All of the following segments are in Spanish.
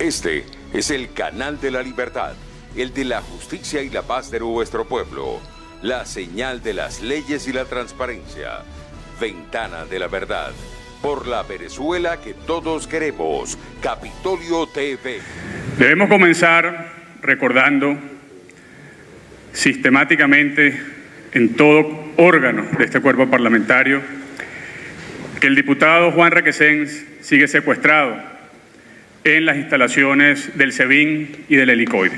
Este es el canal de la libertad, el de la justicia y la paz de nuestro pueblo, la señal de las leyes y la transparencia, Ventana de la Verdad, por la Venezuela que todos queremos, Capitolio TV. Debemos comenzar recordando sistemáticamente en todo órgano de este cuerpo parlamentario que el diputado Juan Requesens sigue secuestrado en las instalaciones del SEBIN y del Helicoide.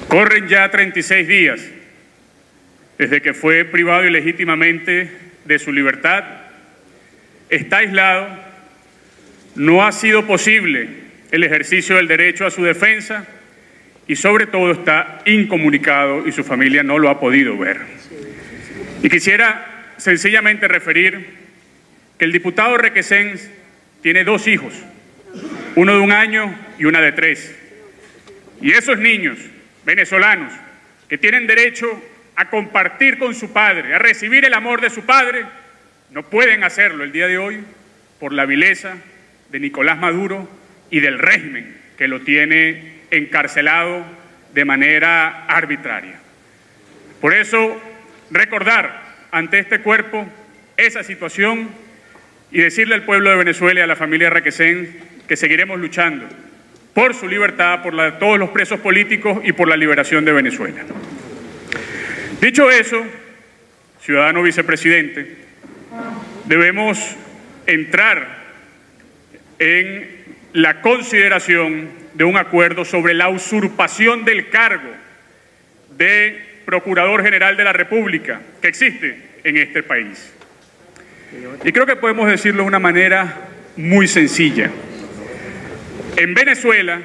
Corren ya 36 días desde que fue privado ilegítimamente de su libertad, está aislado, no ha sido posible el ejercicio del derecho a su defensa y sobre todo está incomunicado y su familia no lo ha podido ver. Y quisiera sencillamente referir que el diputado Requesens tiene 2 hijos, uno de 1 año y una de 3. Y esos niños venezolanos que tienen derecho a compartir con su padre, a recibir el amor de su padre, no pueden hacerlo el día de hoy por la vileza de Nicolás Maduro y del régimen que lo tiene encarcelado de manera arbitraria. Por eso, recordar ante este cuerpo esa situación y decirle al pueblo de Venezuela y a la familia Requesens que seguiremos luchando por su libertad, por la de todos los presos políticos y por la liberación de Venezuela. Dicho eso, ciudadano vicepresidente, debemos entrar en la consideración de un acuerdo sobre la usurpación del cargo de Procurador General de la República que existe en este país. Y creo que podemos decirlo de una manera muy sencilla. En Venezuela,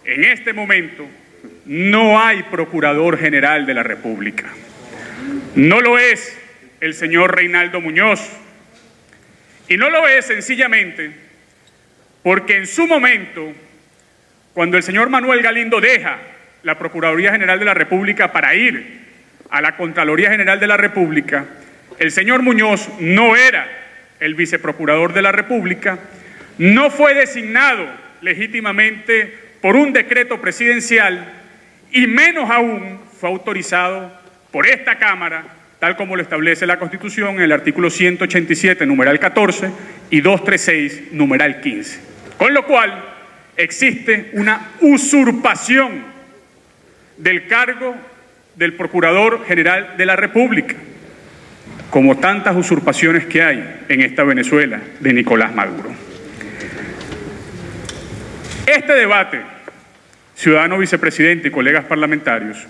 en este momento, no hay Procurador General de la República. No lo es el señor Reinaldo Muñoz. Y no lo es sencillamente porque en su momento, cuando el señor Manuel Galindo deja la Procuraduría General de la República para ir a la Contraloría General de la República, el señor Muñoz no era el viceprocurador de la República, no fue designado legítimamente por un decreto presidencial y menos aún fue autorizado por esta Cámara, tal como lo establece la Constitución en el artículo 187, numeral 14 y 236, numeral 15. Con lo cual existe una usurpación del cargo del Procurador General de la República, como tantas usurpaciones que hay en esta Venezuela de Nicolás Maduro. Este debate, ciudadano vicepresidente y colegas parlamentarios,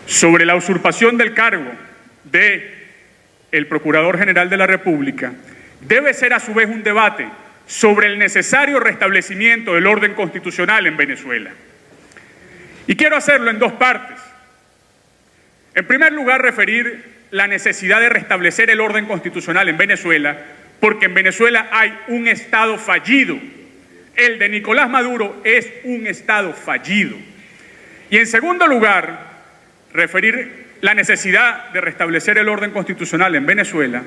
sobre la usurpación del cargo del Procurador General de la República, debe ser a su vez un debate sobre el necesario restablecimiento del orden constitucional en Venezuela. Y quiero hacerlo en 2 partes. En primer lugar, referir la necesidad de restablecer el orden constitucional en Venezuela, porque en Venezuela hay un Estado fallido. El de Nicolás Maduro es un Estado fallido. Y en segundo lugar, referir la necesidad de restablecer el orden constitucional en Venezuela,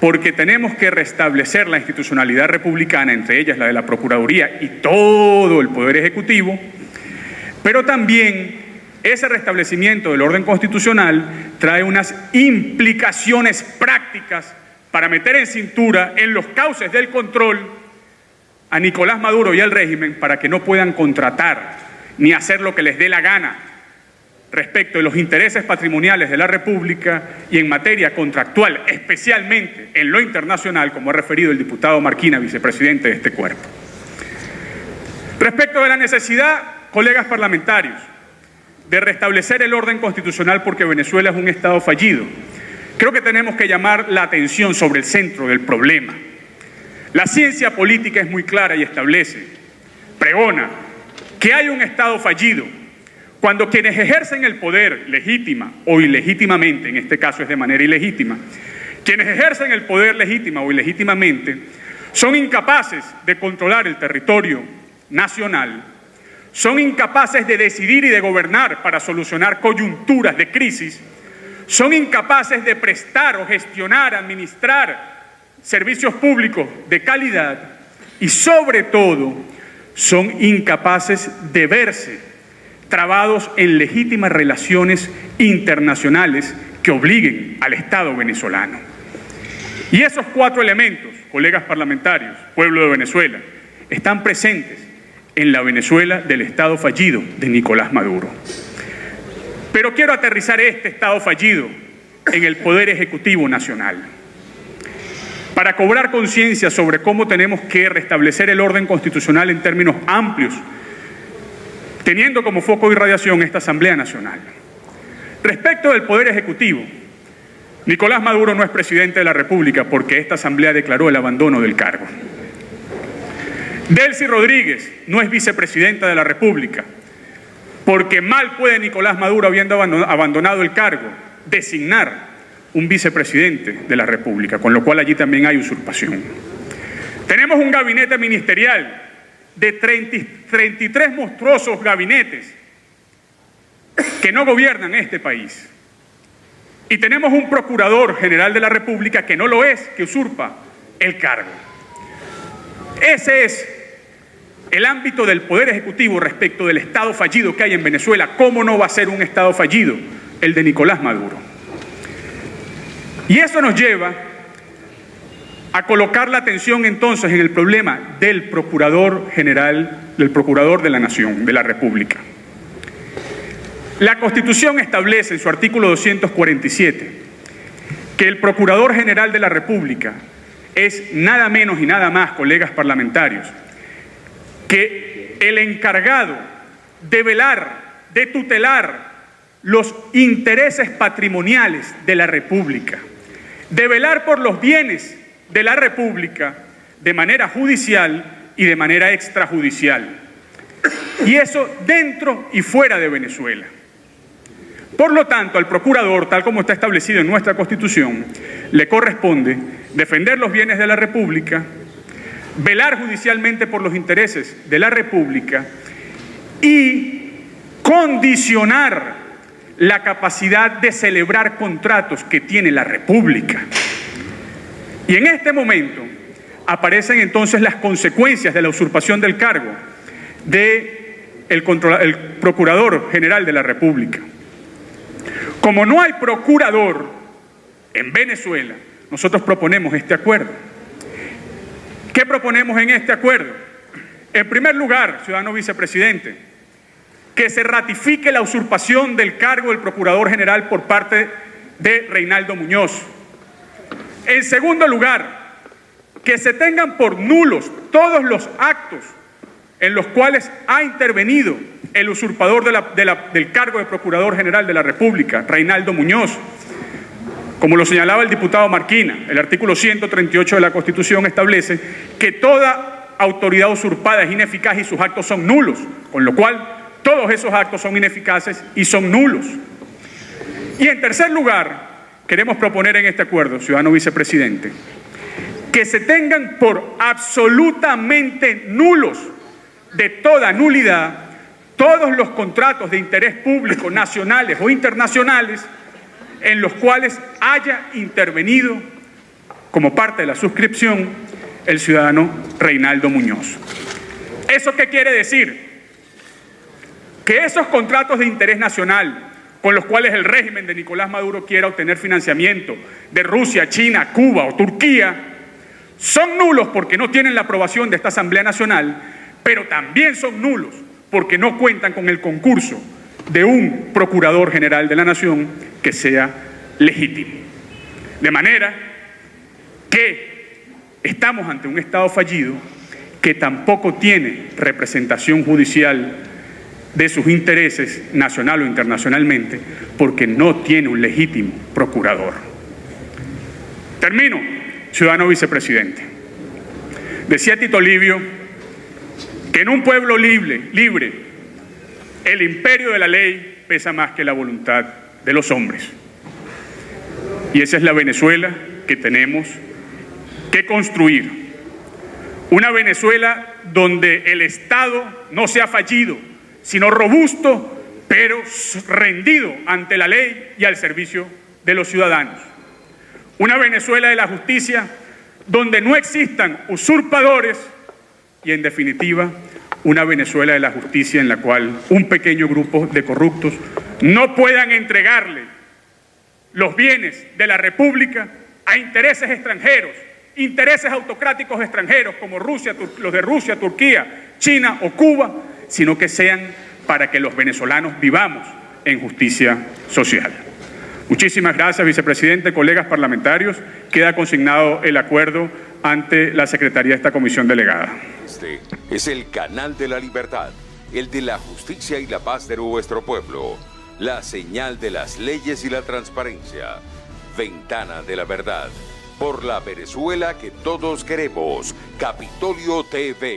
porque tenemos que restablecer la institucionalidad republicana, entre ellas la de la Procuraduría y todo el Poder Ejecutivo, pero también ese restablecimiento del orden constitucional trae unas implicaciones prácticas para meter en cintura, en los cauces del control, a Nicolás Maduro y al régimen para que no puedan contratar ni hacer lo que les dé la gana respecto de los intereses patrimoniales de la República y en materia contractual, especialmente en lo internacional, como ha referido el diputado Marquina, vicepresidente de este cuerpo. Respecto de la necesidad, colegas parlamentarios, de restablecer el orden constitucional porque Venezuela es un Estado fallido, creo que tenemos que llamar la atención sobre el centro del problema. La ciencia política es muy clara y establece, pregona, que hay un Estado fallido cuando quienes ejercen el poder legítima o ilegítimamente, en este caso es de manera ilegítima, quienes ejercen el poder legítima o ilegítimamente son incapaces de controlar el territorio nacional, son incapaces de decidir y de gobernar para solucionar coyunturas de crisis, son incapaces de prestar o gestionar, administrar servicios públicos de calidad y sobre todo son incapaces de verse trabados en legítimas relaciones internacionales que obliguen al Estado venezolano. Y esos 4 elementos, colegas parlamentarios, pueblo de Venezuela, están presentes en la Venezuela del Estado fallido de Nicolás Maduro. Pero quiero aterrizar este Estado fallido en el Poder Ejecutivo Nacional, para cobrar conciencia sobre cómo tenemos que restablecer el orden constitucional en términos amplios, teniendo como foco de irradiación esta Asamblea Nacional. Respecto del Poder Ejecutivo, Nicolás Maduro no es presidente de la República porque esta Asamblea declaró el abandono del cargo. Delcy Rodríguez no es vicepresidenta de la República porque mal puede Nicolás Maduro, habiendo abandonado el cargo, designar un vicepresidente de la República, con lo cual allí también hay usurpación. Tenemos un gabinete ministerial de 33 monstruosos gabinetes que no gobiernan este país. Y tenemos un procurador general de la República que no lo es, que usurpa el cargo. Ese es el ámbito del Poder Ejecutivo respecto del Estado fallido que hay en Venezuela. ¿Cómo no va a ser un Estado fallido el de Nicolás Maduro? Y eso nos lleva a colocar la atención entonces en el problema del Procurador General, del Procurador de la Nación, de la República. La Constitución establece en su artículo 247 que el Procurador General de la República es nada menos y nada más, colegas parlamentarios, que el encargado de velar, de tutelar los intereses patrimoniales de la República, de velar por los bienes de la República de manera judicial y de manera extrajudicial. Y eso dentro y fuera de Venezuela. Por lo tanto, al procurador, tal como está establecido en nuestra Constitución, le corresponde defender los bienes de la República, velar judicialmente por los intereses de la República y condicionar la capacidad de celebrar contratos que tiene la República. Y en este momento aparecen entonces las consecuencias de la usurpación del cargo del Procurador General de la República. Como no hay procurador en Venezuela, nosotros proponemos este acuerdo. ¿Qué proponemos en este acuerdo? En primer lugar, ciudadano vicepresidente, que se ratifique la usurpación del cargo del Procurador General por parte de Reinaldo Muñoz. En segundo lugar, que se tengan por nulos todos los actos en los cuales ha intervenido el usurpador del cargo de Procurador General de la República, Reinaldo Muñoz. Como lo señalaba el diputado Marquina, el artículo 138 de la Constitución establece que toda autoridad usurpada es ineficaz y sus actos son nulos, con lo cual todos esos actos son ineficaces y son nulos. Y en tercer lugar, queremos proponer en este acuerdo, ciudadano vicepresidente, que se tengan por absolutamente nulos, de toda nulidad, todos los contratos de interés público nacionales o internacionales en los cuales haya intervenido como parte de la suscripción el ciudadano Reinaldo Muñoz. ¿Eso qué quiere decir? Que esos contratos de interés nacional con los cuales el régimen de Nicolás Maduro quiera obtener financiamiento de Rusia, China, Cuba o Turquía son nulos porque no tienen la aprobación de esta Asamblea Nacional, pero también son nulos porque no cuentan con el concurso de un Procurador General de la Nación que sea legítimo. De manera que estamos ante un Estado fallido que tampoco tiene representación judicial de sus intereses, nacional o internacionalmente, porque no tiene un legítimo procurador. Termino, ciudadano vicepresidente. Decía Tito Livio que en un pueblo libre, el imperio de la ley pesa más que la voluntad de los hombres. Y esa es la Venezuela que tenemos que construir. Una Venezuela donde el Estado no sea fallido, sino robusto, pero rendido ante la ley y al servicio de los ciudadanos. Una Venezuela de la justicia donde no existan usurpadores y, en definitiva, una Venezuela de la justicia en la cual un pequeño grupo de corruptos no puedan entregarle los bienes de la República a intereses extranjeros, intereses autocráticos extranjeros como Rusia, los de Rusia, Turquía, China o Cuba, sino que sean para que los venezolanos vivamos en justicia social. Muchísimas gracias, vicepresidente, colegas parlamentarios. Queda consignado el acuerdo ante la Secretaría de esta comisión delegada. Este es el canal de la libertad, el de la justicia y la paz de nuestro pueblo, la señal de las leyes y la transparencia, Ventana de la Verdad, por la Venezuela que todos queremos, Capitolio TV.